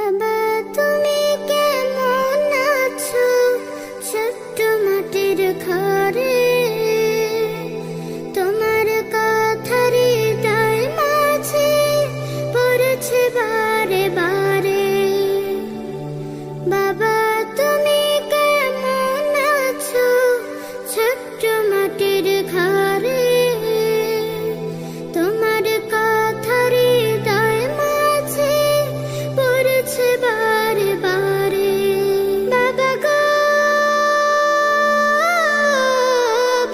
বাবা তুমি কেমন আছো ছোট্ট মাটির ঘরে তোমার কথার হৃদয় মাঝে পড়েছে বারে বারে বাবা তুমি কেমন আছো ছোট্ট মাটির ঘরে তোমার কথার হৃদয় মাঝে পড়েছে বারে বারে বাবা গো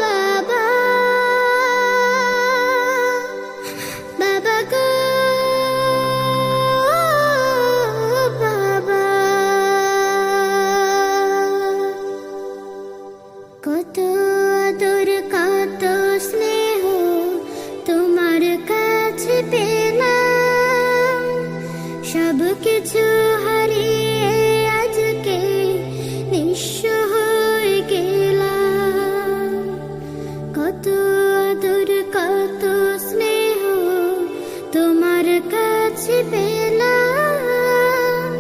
বাবা বাবা গো বাবা কত আদর কত স্নেহ তোমার কাছে পেলাম সব কিছু হারিয়ে আজকে নিঃস্ব হয়ে গেলাম কত আদর কত স্নেহ তোমার কাছে পেলাম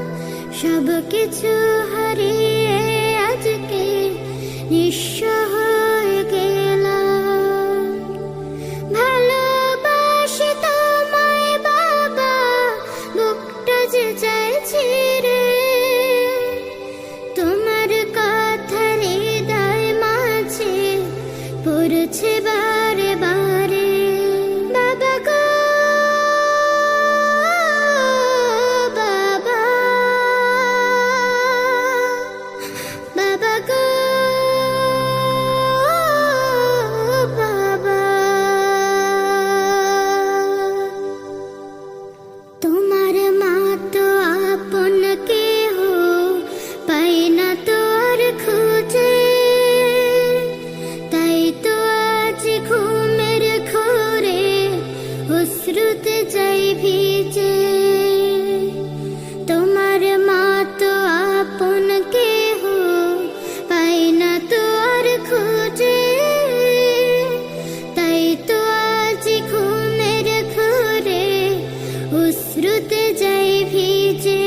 সব কিছু হারিয়ে আজকে নিঃস্ব হয়ে গেলাম ভালোবাসি তোমায় বাবা বুকটা যে চাইছি রে তোমার কথার হৃদয় মাঝে পড়ছে বারে বারে বাবা গো বাবা বাবা গো বাবা তোমার মা তো আপন কেহ পাই না তোর খুঁজে তাই তো আজ ঘুমের ঘোরে অশ্রুতে যাই ভিজে তোমার মা তো আপন কেহ পাই না তোর খুঁজে তাই তো আজ ঘুমের ঘোরে অশ্রুতে যাই ভিজে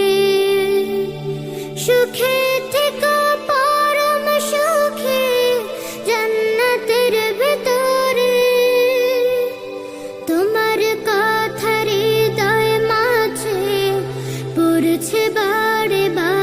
সুখে থেকো পরম সুখে জান্নাতের ভেতরে তোমার কথার হৃদয় মাঝে পড়ছে বারে বারে